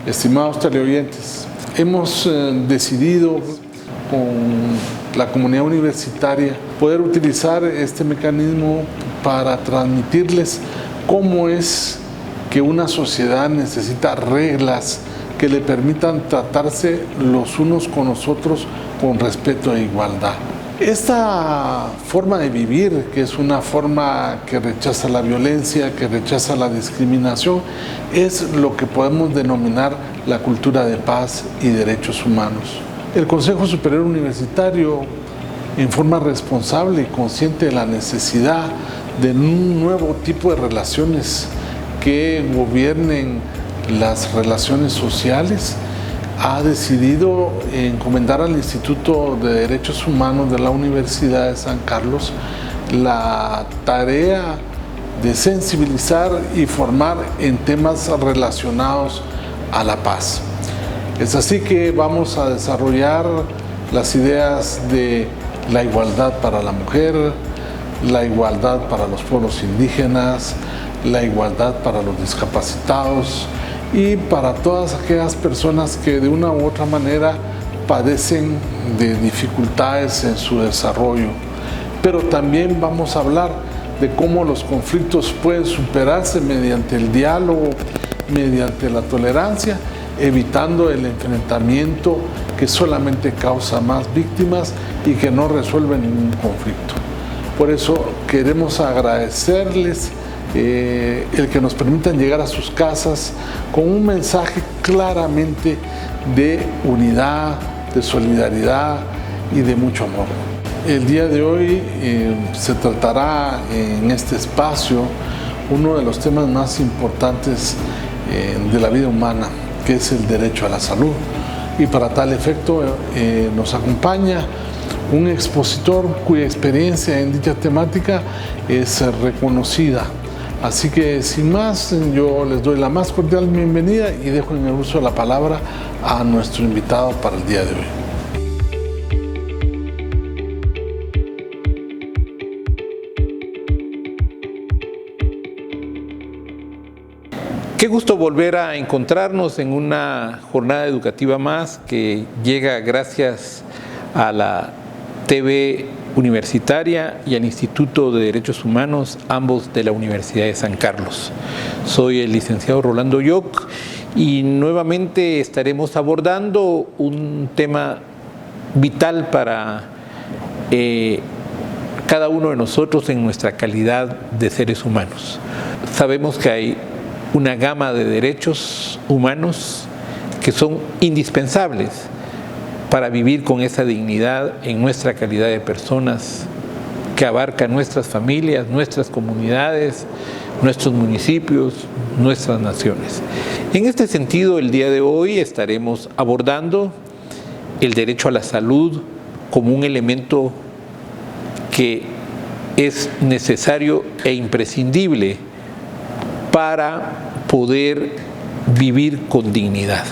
Estimados teleoyentes, hemos decidido con la comunidad universitaria poder utilizar este mecanismo para transmitirles cómo es que una sociedad necesita reglas que le permitan tratarse los unos con los otros con respeto e igualdad. Esta forma de vivir, que es una forma que rechaza la violencia, que rechaza la discriminación, es lo que podemos denominar la cultura de paz y derechos humanos. El Consejo Superior Universitario, en forma responsable y consciente de la necesidad de un nuevo tipo de relaciones que gobiernen las relaciones sociales, ha decidido encomendar al Instituto de Derechos Humanos de la Universidad de San Carlos la tarea de sensibilizar y formar en temas relacionados a la paz. Es así que vamos a desarrollar las ideas de la igualdad para la mujer, la igualdad para los pueblos indígenas, la igualdad para los discapacitados y para todas aquellas personas que de una u otra manera padecen de dificultades en su desarrollo. Pero también vamos a hablar de cómo los conflictos pueden superarse mediante el diálogo, mediante la tolerancia, evitando el enfrentamiento que solamente causa más víctimas y que no resuelve ningún conflicto. Por eso queremos agradecerles el que nos permitan llegar a sus casas con un mensaje claramente de unidad, de solidaridad y de mucho amor. El día de hoy se tratará en este espacio uno de los temas más importantes de la vida humana, que es el derecho a la salud. Y para tal efecto nos acompaña un expositor cuya experiencia en dicha temática es reconocida. Así que sin más, yo les doy la más cordial bienvenida y dejo en el uso de la palabra a nuestro invitado para el día de hoy. Qué gusto volver a encontrarnos en una jornada educativa más que llega gracias a la TV Universitaria y al Instituto de Derechos Humanos, ambos de la Universidad de San Carlos. Soy el licenciado Rolando Yoc y nuevamente estaremos abordando un tema vital para cada uno de nosotros en nuestra calidad de seres humanos. Sabemos que hay una gama de derechos humanos que son indispensables para vivir con esa dignidad en nuestra calidad de personas, que abarca nuestras familias, nuestras comunidades, nuestros municipios, nuestras naciones. En este sentido, el día de hoy estaremos abordando el derecho a la salud como un elemento que es necesario e imprescindible para poder vivir con dignidad.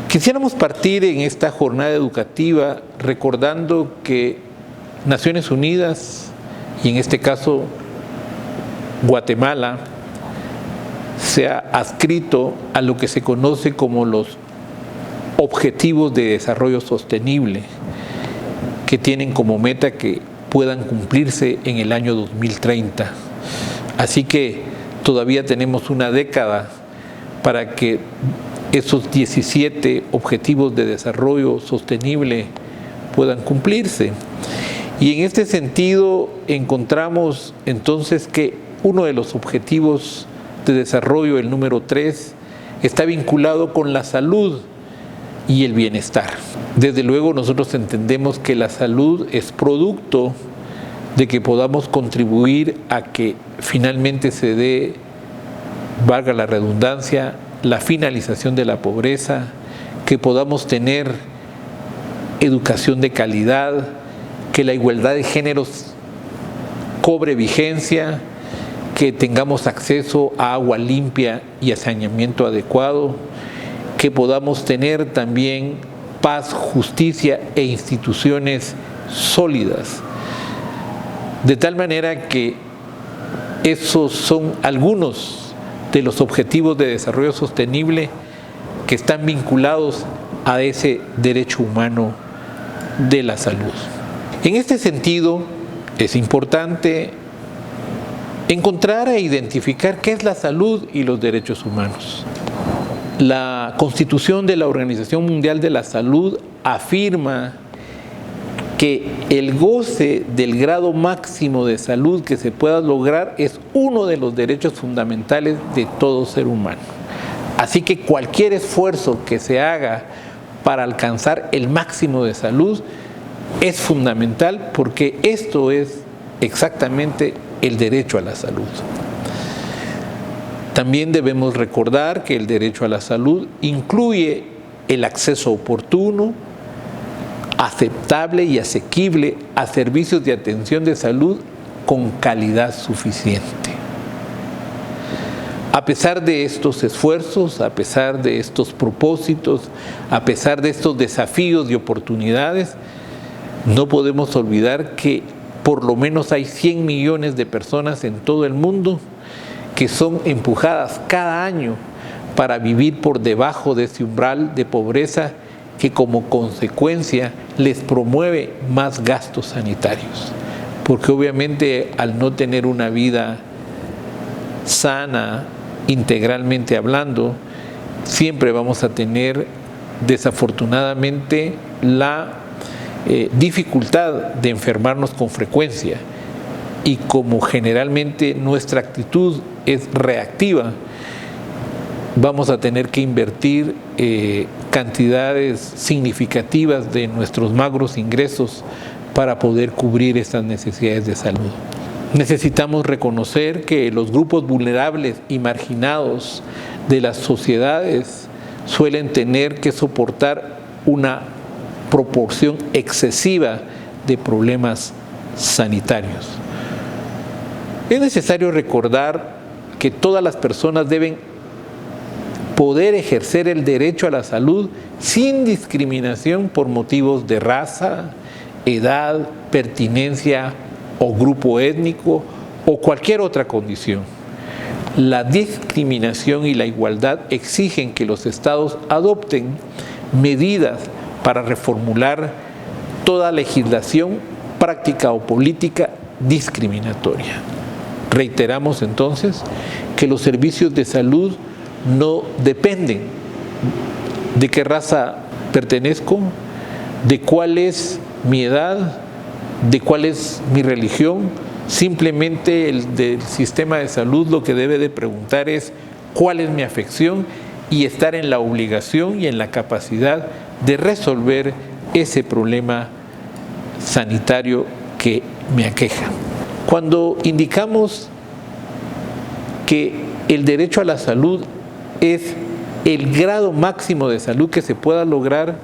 Quisiéramos partir en esta jornada educativa recordando que Naciones Unidas, y en este caso Guatemala, se ha adscrito a lo que se conoce como los Objetivos de Desarrollo Sostenible, que tienen como meta que puedan cumplirse en el año 2030. Así que todavía tenemos una década para que esos 17 objetivos de desarrollo sostenible puedan cumplirse. Y en este sentido encontramos entonces que uno de los objetivos de desarrollo, el número 3, está vinculado con la salud y el bienestar. Desde luego nosotros entendemos que la salud es producto de que podamos contribuir a que finalmente se dé, valga la redundancia, la finalización de la pobreza, que podamos tener educación de calidad, que la igualdad de géneros cobre vigencia, que tengamos acceso a agua limpia y a saneamiento adecuado, que podamos tener también paz, justicia e instituciones sólidas. De tal manera que esos son algunos de los Objetivos de Desarrollo Sostenible que están vinculados a ese derecho humano de la salud. En este sentido, es importante encontrar e identificar qué es la salud y los derechos humanos. La Constitución de la Organización Mundial de la Salud afirma que el goce del grado máximo de salud que se pueda lograr es uno de los derechos fundamentales de todo ser humano. Así que cualquier esfuerzo que se haga para alcanzar el máximo de salud es fundamental, porque esto es exactamente el derecho a la salud. También debemos recordar que el derecho a la salud incluye el acceso oportuno, aceptable y asequible a servicios de atención de salud con calidad suficiente. A pesar de estos esfuerzos, a pesar de estos propósitos, a pesar de estos desafíos y oportunidades, no podemos olvidar que por lo menos hay 100 millones de personas en todo el mundo que son empujadas cada año para vivir por debajo de ese umbral de pobreza que como consecuencia les promueve más gastos sanitarios. Porque obviamente al no tener una vida sana, integralmente hablando, siempre vamos a tener desafortunadamente la dificultad de enfermarnos con frecuencia, y como generalmente nuestra actitud es reactiva, vamos a tener que invertir cantidades significativas de nuestros magros ingresos para poder cubrir estas necesidades de salud. Necesitamos reconocer que los grupos vulnerables y marginados de las sociedades suelen tener que soportar una proporción excesiva de problemas sanitarios. Es necesario recordar que todas las personas deben poder ejercer el derecho a la salud sin discriminación por motivos de raza, edad, pertinencia o grupo étnico o cualquier otra condición. La discriminación y la igualdad exigen que los estados adopten medidas para reformular toda legislación, práctica o política discriminatoria. Reiteramos entonces que los servicios de salud no dependen de qué raza pertenezco, de cuál es mi edad, de cuál es mi religión. Simplemente el del sistema de salud lo que debe de preguntar es cuál es mi afección y estar en la obligación y en la capacidad de resolver ese problema sanitario que me aqueja. Cuando indicamos que el derecho a la salud es el grado máximo de salud que se pueda lograr,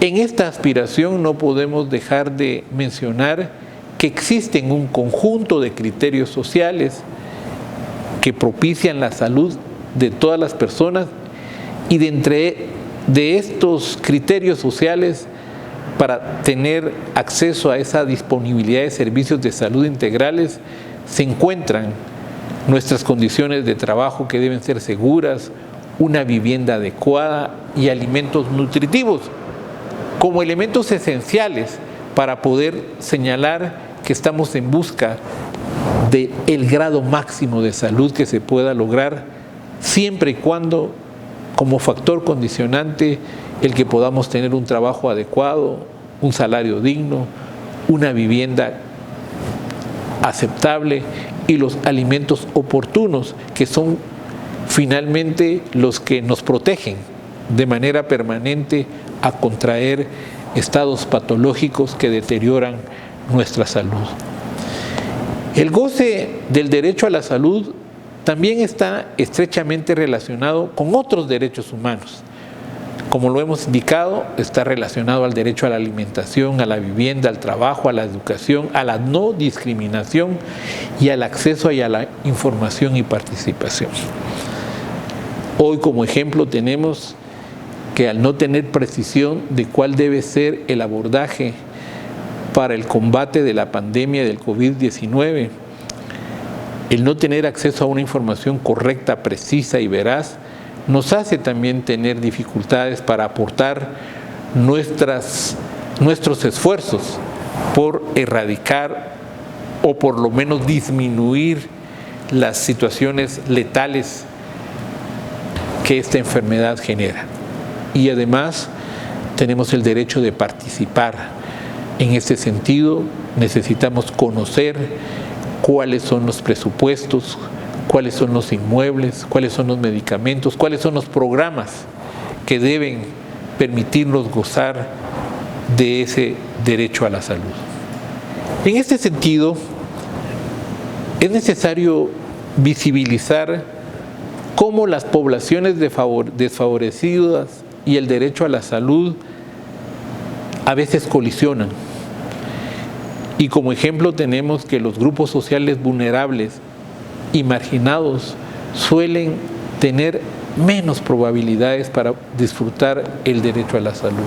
en esta aspiración no podemos dejar de mencionar que existen un conjunto de criterios sociales que propician la salud de todas las personas, y de estos criterios sociales, para tener acceso a esa disponibilidad de servicios de salud integrales, se encuentran nuestras condiciones de trabajo que deben ser seguras, una vivienda adecuada y alimentos nutritivos, como elementos esenciales para poder señalar que estamos en busca del grado máximo de salud que se pueda lograr, siempre y cuando como factor condicionante el que podamos tener un trabajo adecuado, un salario digno, una vivienda aceptable y los alimentos oportunos, que son finalmente los que nos protegen de manera permanente a contraer estados patológicos que deterioran nuestra salud. El goce del derecho a la salud también está estrechamente relacionado con otros derechos humanos. Como lo hemos indicado, está relacionado al derecho a la alimentación, a la vivienda, al trabajo, a la educación, a la no discriminación y al acceso y a la información y participación. Hoy como ejemplo tenemos que al no tener precisión de cuál debe ser el abordaje para el combate de la pandemia del COVID-19, el no tener acceso a una información correcta, precisa y veraz, nos hace también tener dificultades para aportar nuestros esfuerzos por erradicar o por lo menos disminuir las situaciones letales que esta enfermedad genera. Y además tenemos el derecho de participar. En este sentido, necesitamos conocer cuáles son los presupuestos, cuáles son los inmuebles, cuáles son los medicamentos, cuáles son los programas que deben permitirnos gozar de ese derecho a la salud. En este sentido, es necesario visibilizar cómo las poblaciones desfavorecidas y el derecho a la salud a veces colisionan. Y como ejemplo tenemos que los grupos sociales vulnerables y marginados suelen tener menos probabilidades para disfrutar el derecho a la salud.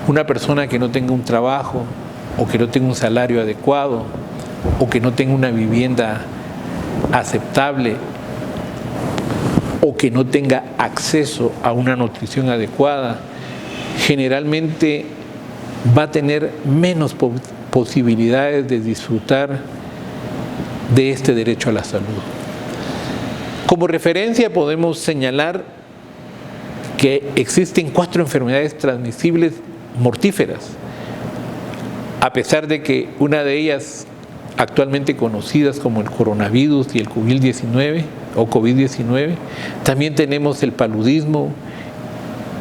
Una persona que no tenga un trabajo, o que no tenga un salario adecuado, o que no tenga una vivienda aceptable, o que no tenga acceso a una nutrición adecuada, generalmente va a tener menos posibilidades de disfrutar de este derecho a la salud. Como referencia podemos señalar que existen 4 enfermedades transmisibles mortíferas, a pesar de que una de ellas actualmente conocidas como el coronavirus y el COVID-19 o COVID-19, también tenemos el paludismo,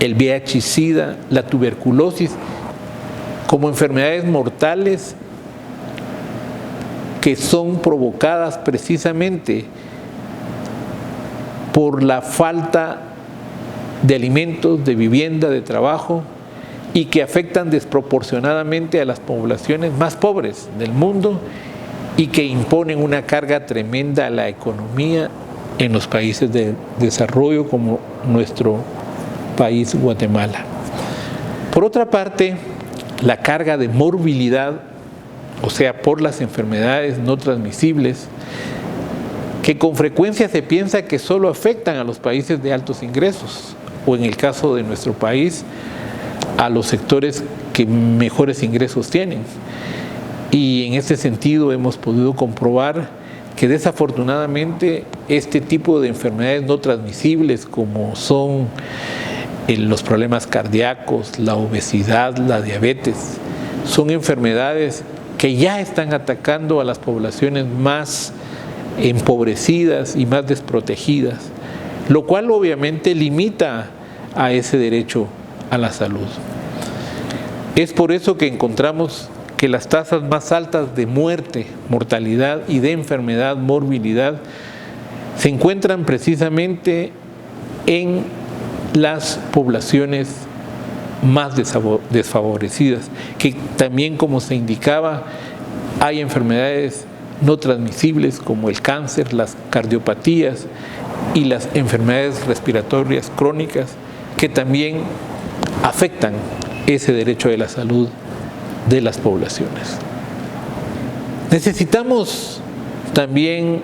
el VIH-Sida, la tuberculosis, como enfermedades mortales que son provocadas precisamente por la falta de alimentos, de vivienda, de trabajo, y que afectan desproporcionadamente a las poblaciones más pobres del mundo y que imponen una carga tremenda a la economía en los países de desarrollo como nuestro país Guatemala. Por otra parte, la carga de morbilidad, o sea, por las enfermedades no transmisibles, que con frecuencia se piensa que solo afectan a los países de altos ingresos, o en el caso de nuestro país, a los sectores que mejores ingresos tienen. Y en este sentido hemos podido comprobar que desafortunadamente este tipo de enfermedades no transmisibles, como son los problemas cardíacos, la obesidad, la diabetes, son enfermedades que ya están atacando a las poblaciones más empobrecidas y más desprotegidas, lo cual obviamente limita a ese derecho a la salud. Es por eso que encontramos que las tasas más altas de muerte, mortalidad y de enfermedad, morbilidad, se encuentran precisamente en las poblaciones más desfavorecidas, que también, como se indicaba, hay enfermedades no transmisibles como el cáncer, las cardiopatías y las enfermedades respiratorias crónicas que también afectan ese derecho de la salud de las poblaciones. Necesitamos también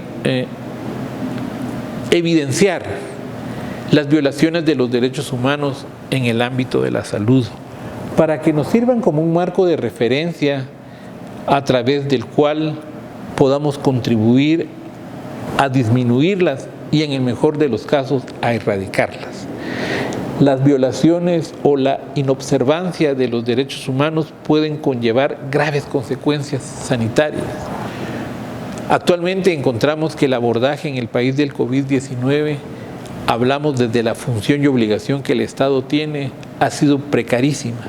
evidenciar las violaciones de los derechos humanos en el ámbito de la salud, para que nos sirvan como un marco de referencia a través del cual podamos contribuir a disminuirlas y, en el mejor de los casos, a erradicarlas. Las violaciones o la inobservancia de los derechos humanos pueden conllevar graves consecuencias sanitarias. Actualmente encontramos que el abordaje en el país del COVID-19, hablamos desde la función y obligación que el Estado tiene, ha sido precarísima.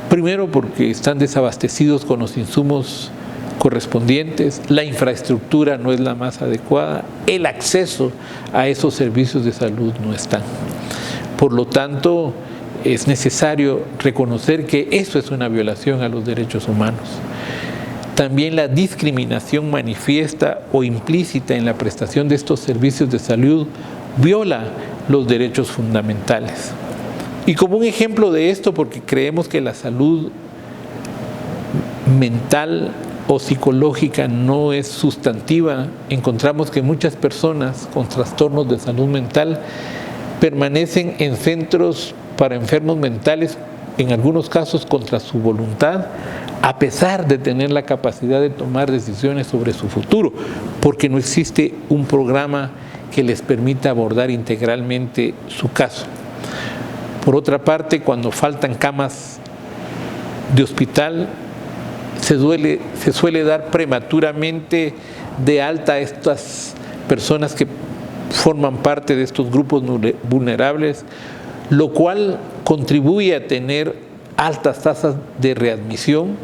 Primero porque están desabastecidos con los insumos correspondientes, la infraestructura no es la más adecuada, el acceso a esos servicios de salud no están. Por lo tanto, es necesario reconocer que eso es una violación a los derechos humanos. También la discriminación manifiesta o implícita en la prestación de estos servicios de salud viola los derechos fundamentales. Y como un ejemplo de esto, porque creemos que la salud mental o psicológica no es sustantiva, encontramos que muchas personas con trastornos de salud mental permanecen en centros para enfermos mentales, en algunos casos contra su voluntad, a pesar de tener la capacidad de tomar decisiones sobre su futuro, porque no existe un programa que les permita abordar integralmente su caso. Por otra parte, cuando faltan camas de hospital, se suele dar prematuramente de alta a estas personas que forman parte de estos grupos vulnerables, lo cual contribuye a tener altas tasas de readmisión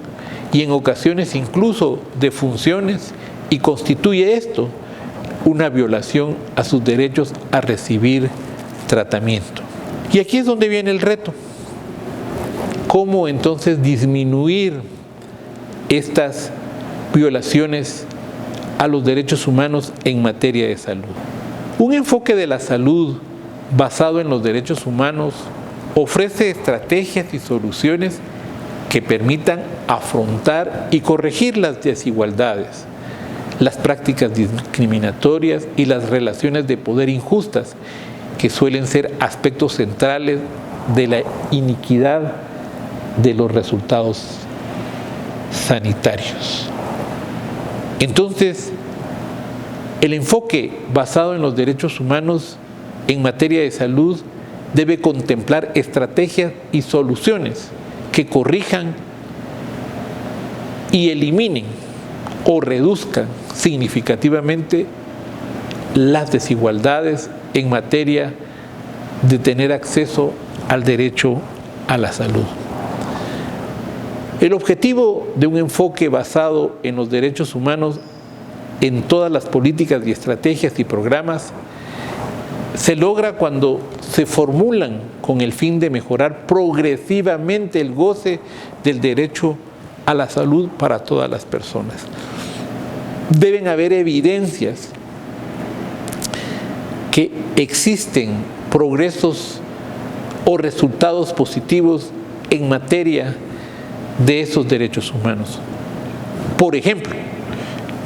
y en ocasiones incluso de funciones, y constituye esto una violación a sus derechos a recibir tratamiento. Y aquí es donde viene el reto. ¿Cómo entonces disminuir estas violaciones a los derechos humanos en materia de salud? Un enfoque de la salud basado en los derechos humanos ofrece estrategias y soluciones que permitan afrontar y corregir las desigualdades, las prácticas discriminatorias y las relaciones de poder injustas, que suelen ser aspectos centrales de la iniquidad de los resultados sanitarios. Entonces, el enfoque basado en los derechos humanos en materia de salud debe contemplar estrategias y soluciones que corrijan y eliminen o reduzcan significativamente las desigualdades en materia de tener acceso al derecho a la salud. El objetivo de un enfoque basado en los derechos humanos en todas las políticas y estrategias y programas se logra cuando se formulan con el fin de mejorar progresivamente el goce del derecho a la salud para todas las personas. Deben haber evidencias que existen progresos o resultados positivos en materia de esos derechos humanos. Por ejemplo,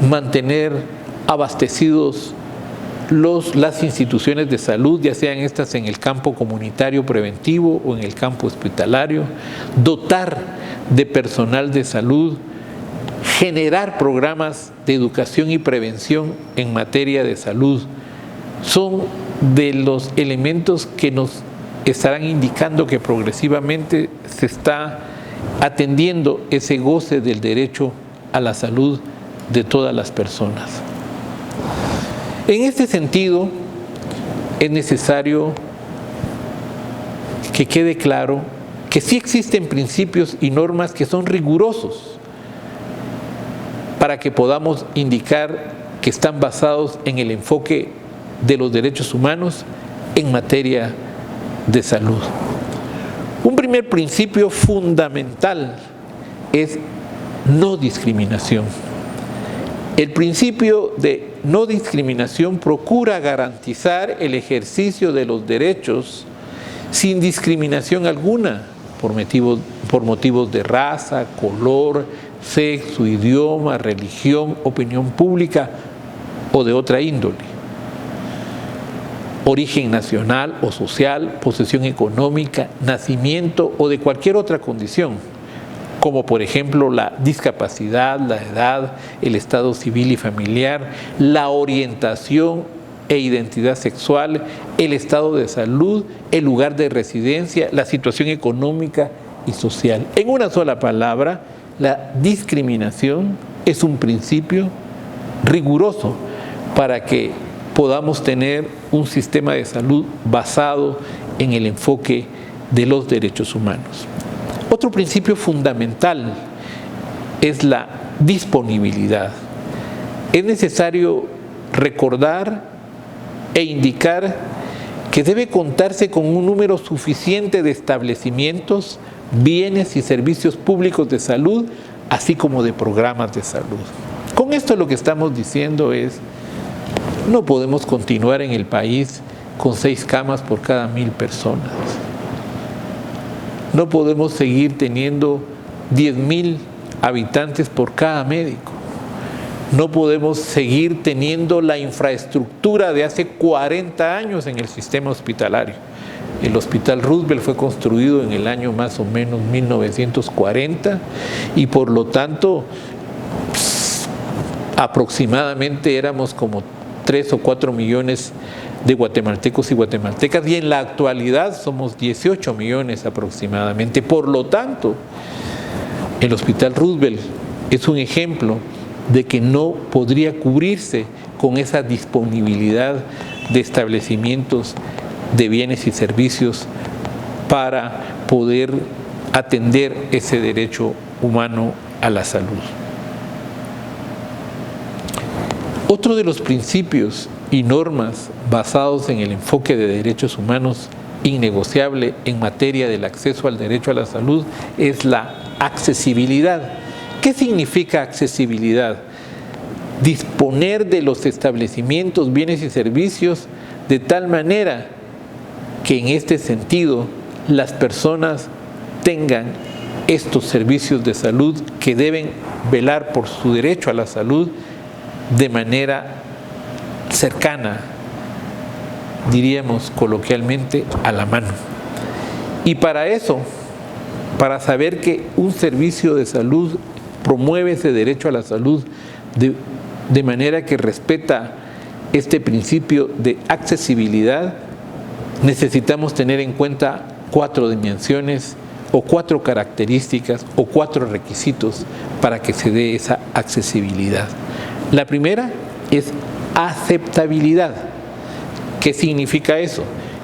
mantener abastecidos las instituciones de salud, ya sean estas en el campo comunitario preventivo o en el campo hospitalario, dotar de personal de salud, generar programas de educación y prevención en materia de salud, son de los elementos que nos estarán indicando que progresivamente se está atendiendo ese goce del derecho a la salud de todas las personas. En este sentido, es necesario que quede claro que sí existen principios y normas que son rigurosos para que podamos indicar que están basados en el enfoque de los derechos humanos en materia de salud. Un primer principio fundamental es no discriminación. El principio de no discriminación procura garantizar el ejercicio de los derechos sin discriminación alguna por motivos de raza, color, sexo, idioma, religión, opinión pública o de otra índole, origen nacional o social, posesión económica, nacimiento o de cualquier otra condición, como por ejemplo la discapacidad, la edad, el estado civil y familiar, la orientación e identidad sexual, el estado de salud, el lugar de residencia, la situación económica y social. En una sola palabra, la discriminación es un principio riguroso para que podamos tener un sistema de salud basado en el enfoque de los derechos humanos. Otro principio fundamental es la disponibilidad. Es necesario recordar e indicar que debe contarse con un número suficiente de establecimientos, bienes y servicios públicos de salud, así como de programas de salud. Con esto lo que estamos diciendo es, no podemos continuar en el país con 6 camas por cada 1000 personas. No podemos seguir teniendo 10.000 habitantes por cada médico. No podemos seguir teniendo la infraestructura de hace 40 años en el sistema hospitalario. El Hospital Roosevelt fue construido en el año más o menos 1940 y por lo tanto aproximadamente éramos como 3 o 4 millones de guatemaltecos y guatemaltecas y en la actualidad somos 18 millones aproximadamente. Por lo tanto, el Hospital Roosevelt es un ejemplo de que no podría cubrirse con esa disponibilidad de establecimientos de bienes y servicios para poder atender ese derecho humano a la salud. Otro de los principios y normas basados en el enfoque de derechos humanos innegociable en materia del acceso al derecho a la salud es la accesibilidad. ¿Qué significa accesibilidad? Disponer de los establecimientos, bienes y servicios de tal manera que en este sentido las personas tengan estos servicios de salud que deben velar por su derecho a la salud de manera cercana, diríamos coloquialmente, a la mano. Y para eso, para saber que un servicio de salud promueve ese derecho a la salud de manera que respeta este principio de accesibilidad, necesitamos tener en cuenta 4 dimensiones o 4 características o 4 requisitos para que se dé esa accesibilidad. La primera es aceptabilidad. ¿Qué significa eso?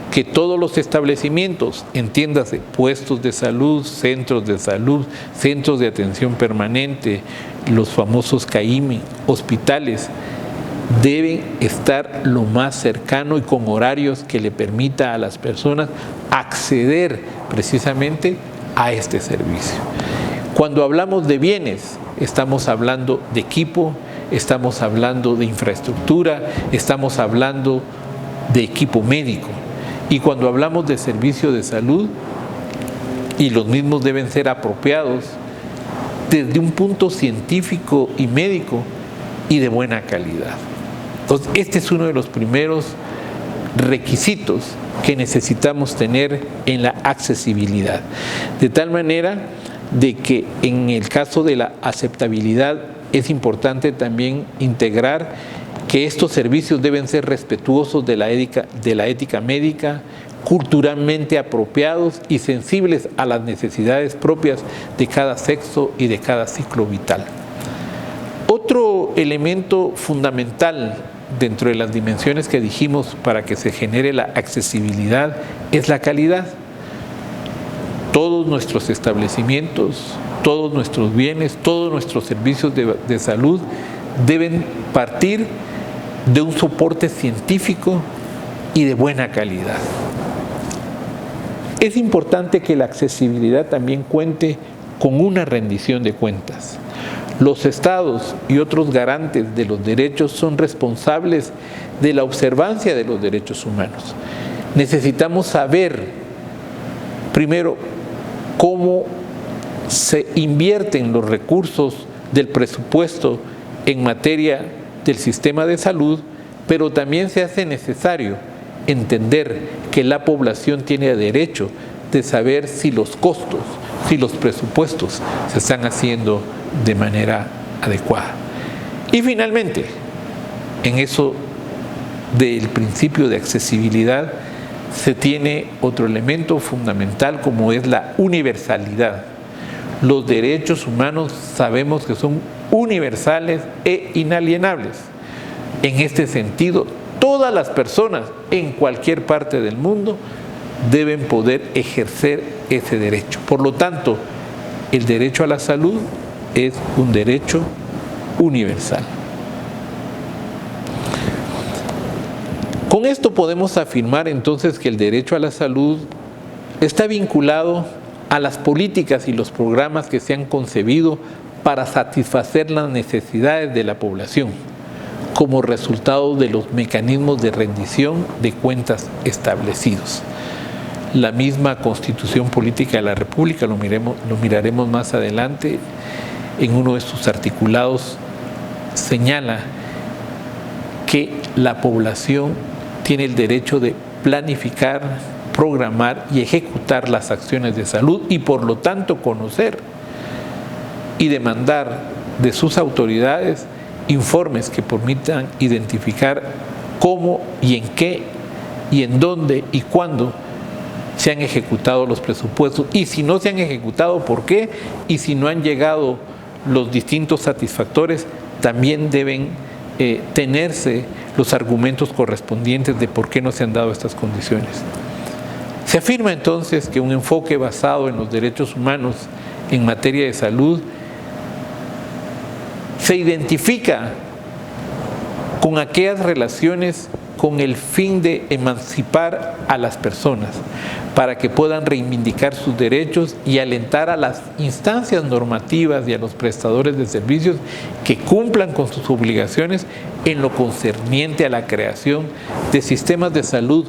Que todos los establecimientos, entiéndase, puestos de salud, centros de atención permanente, los famosos CAIMI, hospitales, deben estar lo más cercano y con horarios que le permita a las personas acceder precisamente a este servicio. Cuando hablamos de bienes, estamos hablando de equipo, estamos hablando de infraestructura, estamos hablando de equipo médico. Y cuando hablamos de servicio de salud, y los mismos deben ser apropiados desde un punto científico y médico y de buena calidad. Entonces, este es uno de los primeros requisitos que necesitamos tener en la accesibilidad. De tal manera de que en el caso de la aceptabilidad es importante también integrar que estos servicios deben ser respetuosos de la ética médica, culturalmente apropiados y sensibles a las necesidades propias de cada sexo y de cada ciclo vital. Otro elemento fundamental dentro de las dimensiones que dijimos para que se genere la accesibilidad es la calidad. Todos nuestros establecimientos, todos nuestros bienes, todos nuestros servicios de salud deben partir de un soporte científico y de buena calidad. Es importante que la accesibilidad también cuente con una rendición de cuentas. Los estados y otros garantes de los derechos son responsables de la observancia de los derechos humanos. Necesitamos saber, primero, cómo se invierten los recursos del presupuesto en materia del sistema de salud, pero también se hace necesario entender que la población tiene derecho de saber si los costos, si los presupuestos se están haciendo de manera adecuada. Y finalmente, en eso del principio de accesibilidad, se tiene otro elemento fundamental como es la universalidad. Los derechos humanos sabemos que son universales e inalienables. En este sentido, todas las personas en cualquier parte del mundo deben poder ejercer ese derecho. Por lo tanto, el derecho a la salud es un derecho universal. Con esto podemos afirmar entonces que el derecho a la salud está vinculado a las políticas y los programas que se han concebido para satisfacer las necesidades de la población, como resultado de los mecanismos de rendición de cuentas establecidos. La misma Constitución Política de la República, lo miraremos más adelante, en uno de sus articulados, señala que la población tiene el derecho de planificar, programar y ejecutar las acciones de salud y por lo tanto conocer y demandar de sus autoridades informes que permitan identificar cómo y en qué y en dónde y cuándo se han ejecutado los presupuestos y si no se han ejecutado, ¿por qué? Y si no han llegado los distintos satisfactores, también deben tenerse los argumentos correspondientes de por qué no se han dado estas condiciones. Se afirma entonces que un enfoque basado en los derechos humanos en materia de salud se identifica con aquellas relaciones con el fin de emancipar a las personas para que puedan reivindicar sus derechos y alentar a las instancias normativas y a los prestadores de servicios que cumplan con sus obligaciones en lo concerniente a la creación de sistemas de salud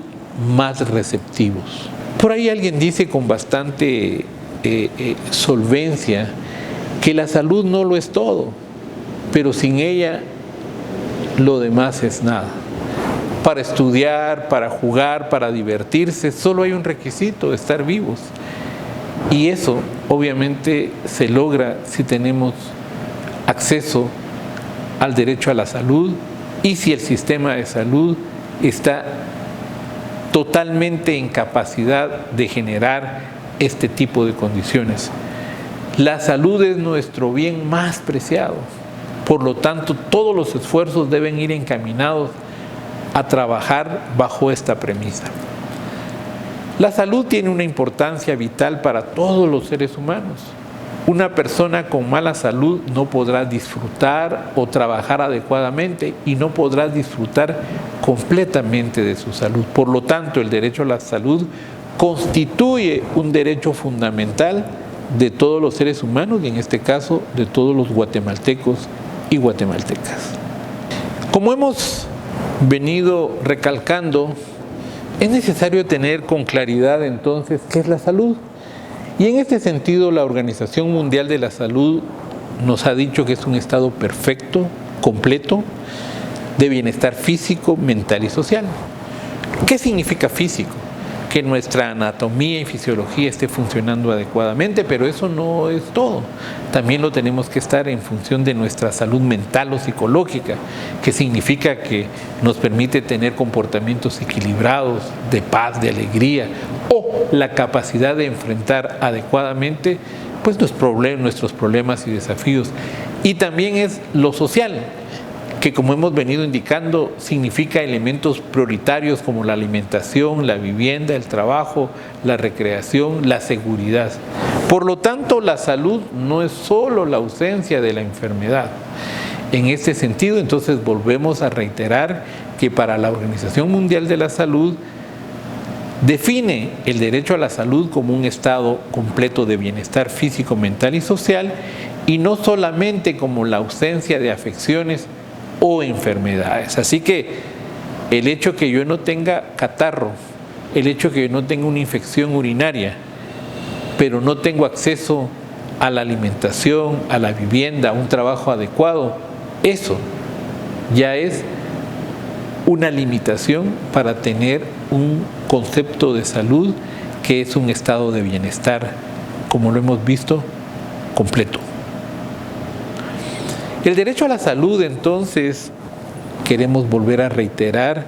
más receptivos. Por ahí alguien dice con bastante solvencia que la salud no lo es todo, pero sin ella lo demás es nada. Para estudiar, para jugar, para divertirse, solo hay un requisito: estar vivos. Y eso obviamente se logra si tenemos acceso al derecho a la salud y si el sistema de salud está totalmente en capacidad de generar este tipo de condiciones. La salud es nuestro bien más preciado. Por lo tanto, todos los esfuerzos deben ir encaminados a trabajar bajo esta premisa. La salud tiene una importancia vital para todos los seres humanos. Una persona con mala salud no podrá disfrutar o trabajar adecuadamente y no podrá disfrutar completamente de su salud. Por lo tanto, el derecho a la salud constituye un derecho fundamental de todos los seres humanos y en este caso de todos los guatemaltecos y guatemaltecas. Como hemos venido recalcando, es necesario tener con claridad entonces qué es la salud. Y en este sentido, la Organización Mundial de la Salud nos ha dicho que es un estado perfecto, completo, de bienestar físico, mental y social. ¿Qué significa físico? Que nuestra anatomía y fisiología esté funcionando adecuadamente, pero eso no es todo. También lo tenemos que estar en función de nuestra salud mental o psicológica, que significa que nos permite tener comportamientos equilibrados, de paz, de alegría, o la capacidad de enfrentar adecuadamente pues, nuestros problemas y desafíos. Y también es lo social, que como hemos venido indicando, significa elementos prioritarios como la alimentación, la vivienda, el trabajo, la recreación, la seguridad. Por lo tanto, la salud no es solo la ausencia de la enfermedad. En este sentido, entonces, volvemos a reiterar que para la Organización Mundial de la Salud define el derecho a la salud como un estado completo de bienestar físico, mental y social, y no solamente como la ausencia de afecciones o enfermedades. Así que el hecho que yo no tenga catarro, el hecho que yo no tenga una infección urinaria, pero no tengo acceso a la alimentación, a la vivienda, a un trabajo adecuado, eso ya es una limitación para tener un concepto de salud que es un estado de bienestar, como lo hemos visto, completo. El derecho a la salud, entonces, queremos volver a reiterar,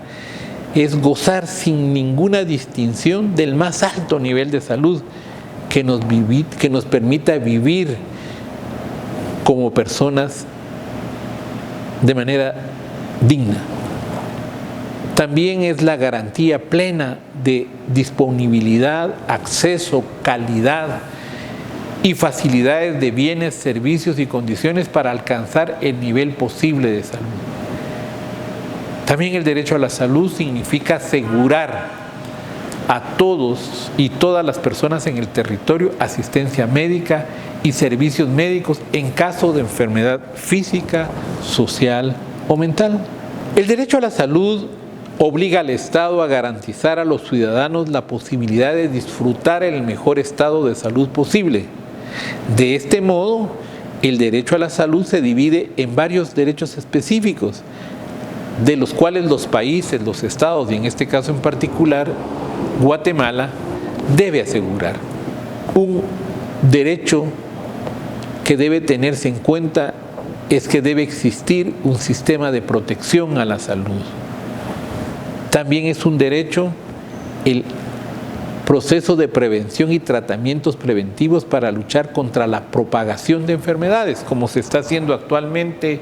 es gozar sin ninguna distinción del más alto nivel de salud que nos permita vivir como personas de manera digna. También es la garantía plena de disponibilidad, acceso, calidad y facilidades de bienes, servicios y condiciones para alcanzar el nivel posible de salud. También el derecho a la salud significa asegurar a todos y todas las personas en el territorio asistencia médica y servicios médicos en caso de enfermedad física, social o mental. El derecho a la salud obliga al Estado a garantizar a los ciudadanos la posibilidad de disfrutar el mejor estado de salud posible. De este modo, el derecho a la salud se divide en varios derechos específicos, de los cuales los países, los estados, y en este caso en particular, Guatemala, debe asegurar. Un derecho que debe tenerse en cuenta es que debe existir un sistema de protección a la salud. También es un derecho el proceso de prevención y tratamientos preventivos para luchar contra la propagación de enfermedades, como se está haciendo actualmente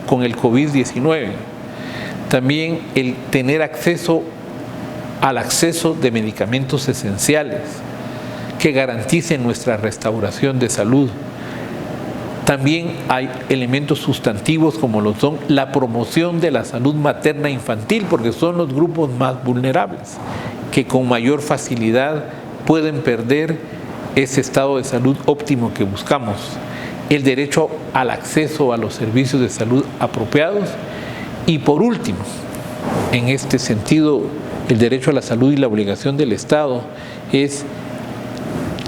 con el COVID-19. También el tener acceso al acceso de medicamentos esenciales que garanticen nuestra restauración de salud. También hay elementos sustantivos como lo son la promoción de la salud materna infantil, porque son los grupos más vulnerables, que con mayor facilidad pueden perder ese estado de salud óptimo que buscamos. El derecho al acceso a los servicios de salud apropiados. Y por último, en este sentido, el derecho a la salud y la obligación del Estado es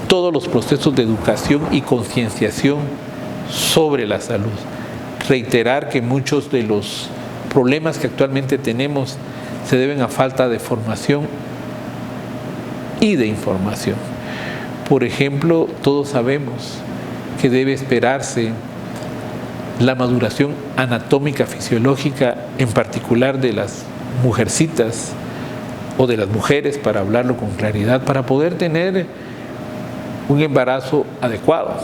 todos los procesos de educación y concienciación sobre la salud. Reiterar que muchos de los problemas que actualmente tenemos se deben a falta de formación y de información. Por ejemplo, todos sabemos que debe esperarse la maduración anatómica fisiológica, en particular de las mujercitas o de las mujeres, para hablarlo con claridad, para poder tener un embarazo adecuado.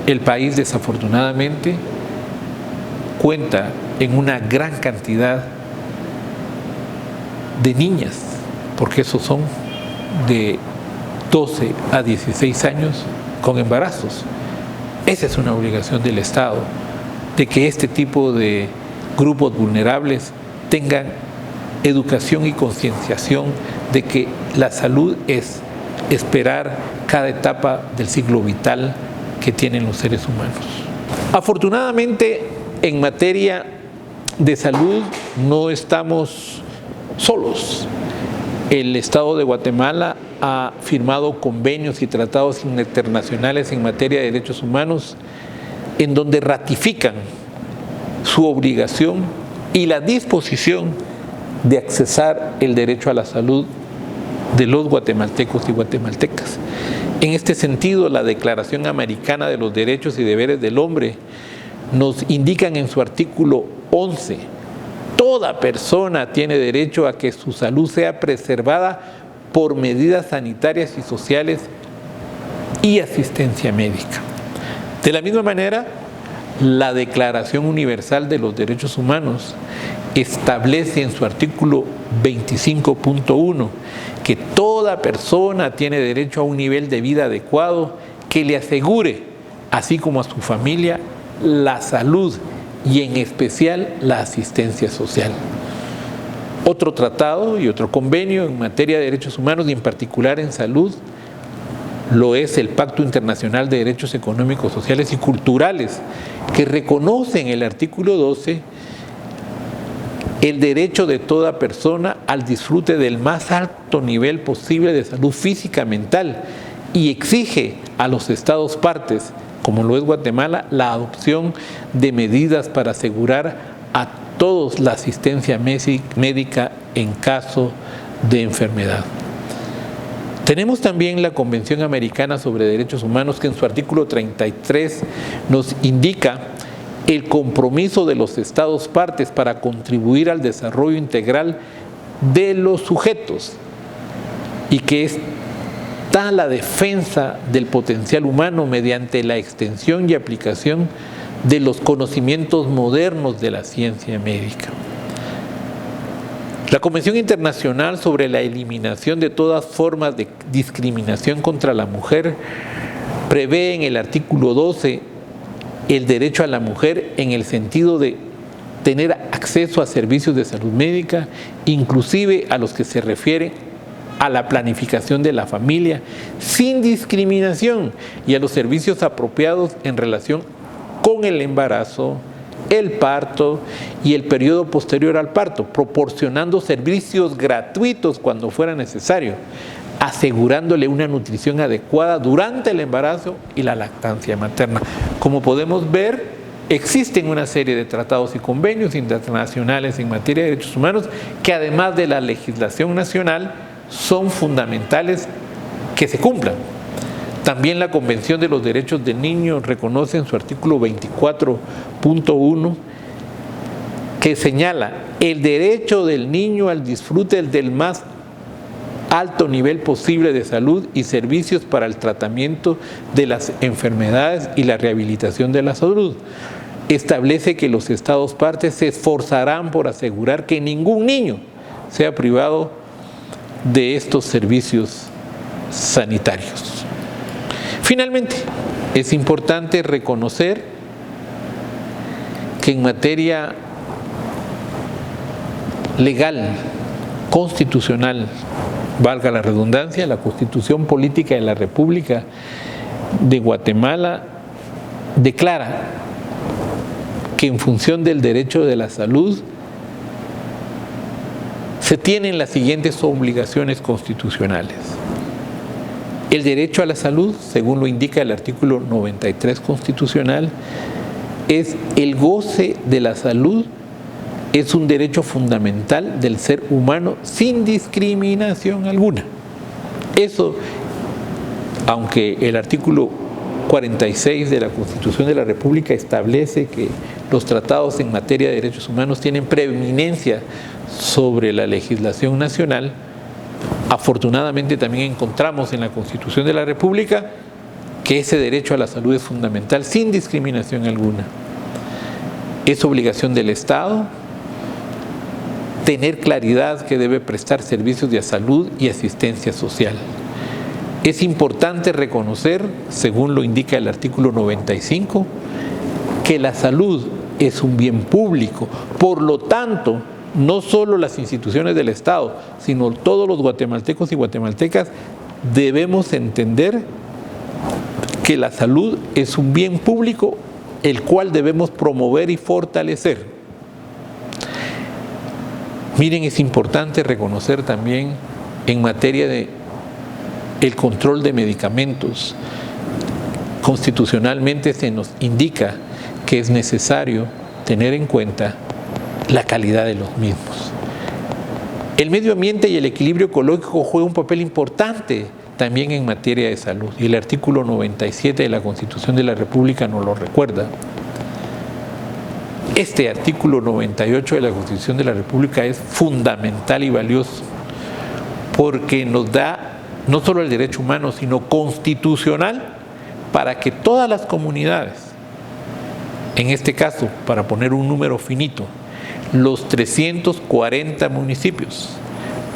El país, desafortunadamente, cuenta en una gran cantidad de niñas, porque esos son de 12 a 16 años con embarazos. Esa es una obligación del Estado, de que este tipo de grupos vulnerables tengan educación y concienciación de que la salud es esperar cada etapa del ciclo vital que tienen los seres humanos. Afortunadamente, en materia de salud no estamos solos. El Estado de Guatemala ha firmado convenios y tratados internacionales en materia de derechos humanos en donde ratifican su obligación y la disposición de accesar el derecho a la salud de los guatemaltecos y guatemaltecas. En este sentido, la Declaración Americana de los Derechos y Deberes del Hombre nos indican en su artículo 11: toda persona tiene derecho a que su salud sea preservada por medidas sanitarias y sociales y asistencia médica. De la misma manera, la Declaración Universal de los Derechos Humanos establece en su artículo 25.1 que toda persona tiene derecho a un nivel de vida adecuado que le asegure, así como a su familia, la salud y en especial la asistencia social. Otro tratado y otro convenio en materia de derechos humanos y en particular en salud lo es el Pacto Internacional de Derechos Económicos, Sociales y Culturales, que reconoce en el artículo 12 el derecho de toda persona al disfrute del más alto nivel posible de salud física, mental, y exige a los estados partes, como lo es Guatemala, la adopción de medidas para asegurar a todos la asistencia médica en caso de enfermedad. Tenemos también la Convención Americana sobre Derechos Humanos, que en su artículo 33 nos indica el compromiso de los estados partes para contribuir al desarrollo integral de los sujetos y que está la defensa del potencial humano mediante la extensión y aplicación de los conocimientos modernos de la ciencia médica. La Convención Internacional sobre la Eliminación de todas formas de discriminación contra la mujer prevé en el artículo 12 el derecho a la mujer en el sentido de tener acceso a servicios de salud médica, inclusive a los que se refieren a la planificación de la familia, sin discriminación, y a los servicios apropiados en relación con el embarazo, el parto y el periodo posterior al parto, proporcionando servicios gratuitos cuando fuera necesario, asegurándole una nutrición adecuada durante el embarazo y la lactancia materna. Como podemos ver, existen una serie de tratados y convenios internacionales en materia de derechos humanos que, además de la legislación nacional, son fundamentales que se cumplan. También la Convención de los Derechos del Niño reconoce en su artículo 24.1 que señala el derecho del niño al disfrute del más alto nivel posible de salud y servicios para el tratamiento de las enfermedades y la rehabilitación de la salud. Establece que los Estados partes se esforzarán por asegurar que ningún niño sea privado de estos servicios sanitarios. Finalmente, es importante reconocer que en materia legal, constitucional, valga la redundancia, la Constitución Política de la República de Guatemala declara que en función del derecho de la salud se tienen las siguientes obligaciones constitucionales. El derecho a la salud, según lo indica el artículo 93 constitucional, es el goce de la salud, es un derecho fundamental del ser humano sin discriminación alguna. Eso, aunque el artículo 46 de la Constitución de la República establece que los tratados en materia de derechos humanos tienen preeminencia sobre la legislación nacional, afortunadamente también encontramos en la Constitución de la República que ese derecho a la salud es fundamental sin discriminación alguna. Es obligación del Estado tener claridad que debe prestar servicios de salud y asistencia social. Es importante reconocer, según lo indica el artículo 95, que la salud es un bien público. Por lo tanto, no solo las instituciones del Estado, sino todos los guatemaltecos y guatemaltecas debemos entender que la salud es un bien público el cual debemos promover y fortalecer. Miren, es importante reconocer también en materia de el control de medicamentos. Constitucionalmente se nos indica que es necesario tener en cuenta la calidad de los mismos. El medio ambiente y el equilibrio ecológico juegan un papel importante también en materia de salud, y el artículo 97 de la Constitución de la República nos lo recuerda. Este artículo 98 de la Constitución de la República es fundamental y valioso porque nos da no solo el derecho humano, sino constitucional para que todas las comunidades, en este caso, para poner un número finito, los 340 municipios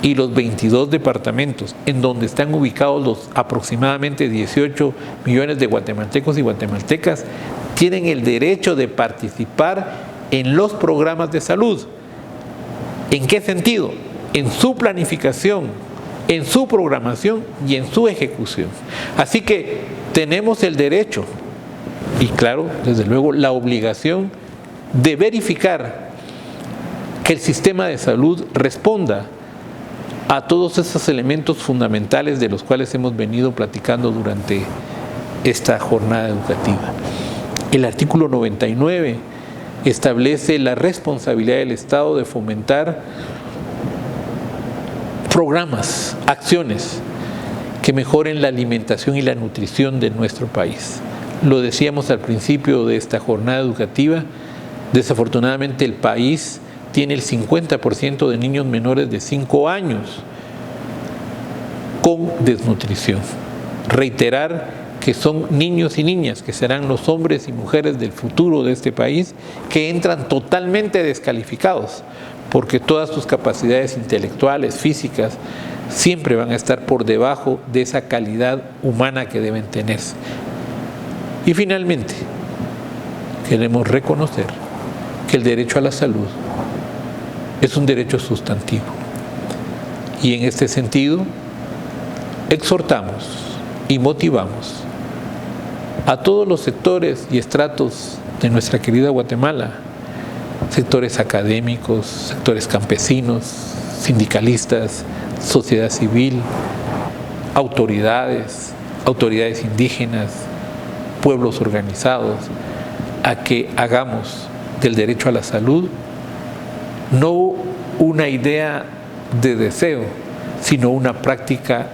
y los 22 departamentos en donde están ubicados los aproximadamente 18 millones de guatemaltecos y guatemaltecas, tienen el derecho de participar en los programas de salud. ¿En qué sentido? En su planificación, en su programación y en su ejecución. Así que tenemos el derecho y, claro, desde luego, la obligación de verificar que el sistema de salud responda a todos esos elementos fundamentales de los cuales hemos venido platicando durante esta jornada educativa. El artículo 99 establece la responsabilidad del Estado de fomentar programas, acciones que mejoren la alimentación y la nutrición de nuestro país. Lo decíamos al principio de esta jornada educativa, desafortunadamente el país tiene el 50% de niños menores de 5 años con desnutrición. Reiterar que son niños y niñas, que serán los hombres y mujeres del futuro de este país, que entran totalmente descalificados, porque todas sus capacidades intelectuales, físicas, siempre van a estar por debajo de esa calidad humana que deben tenerse. Y finalmente, queremos reconocer que el derecho a la salud es un derecho sustantivo. Y en este sentido, exhortamos y motivamos a todos los sectores y estratos de nuestra querida Guatemala, sectores académicos, sectores campesinos, sindicalistas, sociedad civil, autoridades indígenas, pueblos organizados a que hagamos del derecho a la salud no una idea de deseo, sino una práctica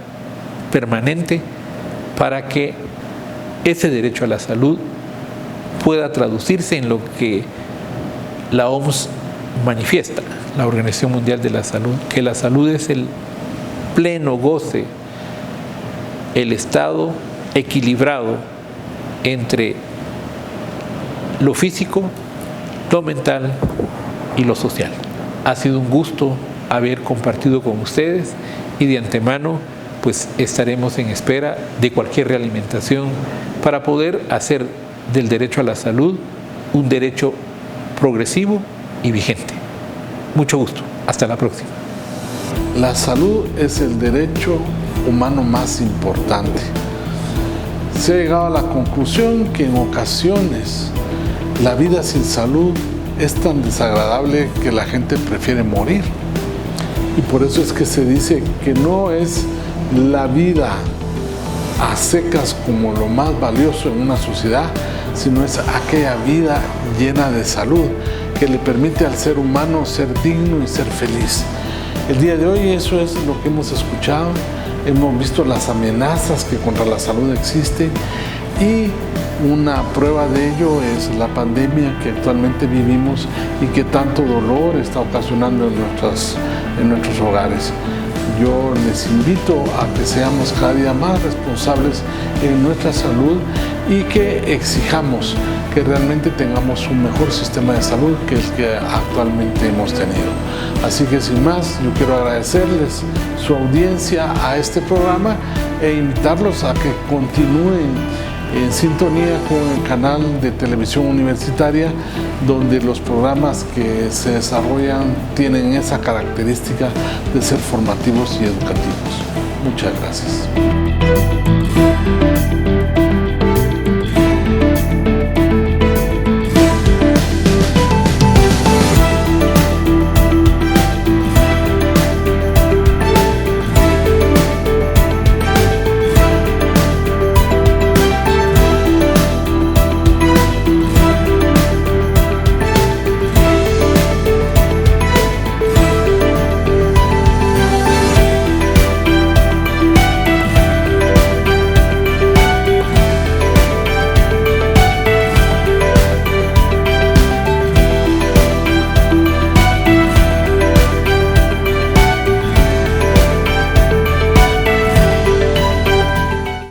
permanente para que ese derecho a la salud pueda traducirse en lo que la OMS manifiesta, la Organización Mundial de la Salud, que la salud es el pleno goce, el estado equilibrado entre lo físico, lo mental y lo social. Ha sido un gusto haber compartido con ustedes y de antemano pues estaremos en espera de cualquier realimentación para poder hacer del derecho a la salud un derecho progresivo y vigente. Mucho gusto. Hasta la próxima. La salud es el derecho humano más importante. Se ha llegado a la conclusión que en ocasiones la vida sin salud es tan desagradable que la gente prefiere morir. Y por eso es que se dice que no es la vida a secas como lo más valioso en una sociedad, sino es aquella vida llena de salud que le permite al ser humano ser digno y ser feliz. El día de hoy eso es lo que hemos escuchado, hemos visto las amenazas que contra la salud existen y una prueba de ello es la pandemia que actualmente vivimos y que tanto dolor está ocasionando en nuestros hogares. Yo les invito a que seamos cada día más responsables en nuestra salud y que exijamos que realmente tengamos un mejor sistema de salud que el que actualmente hemos tenido. Así que sin más, yo quiero agradecerles su audiencia a este programa e invitarlos a que continúen en sintonía con el canal de televisión universitaria, donde los programas que se desarrollan tienen esa característica de ser formativos y educativos. Muchas gracias.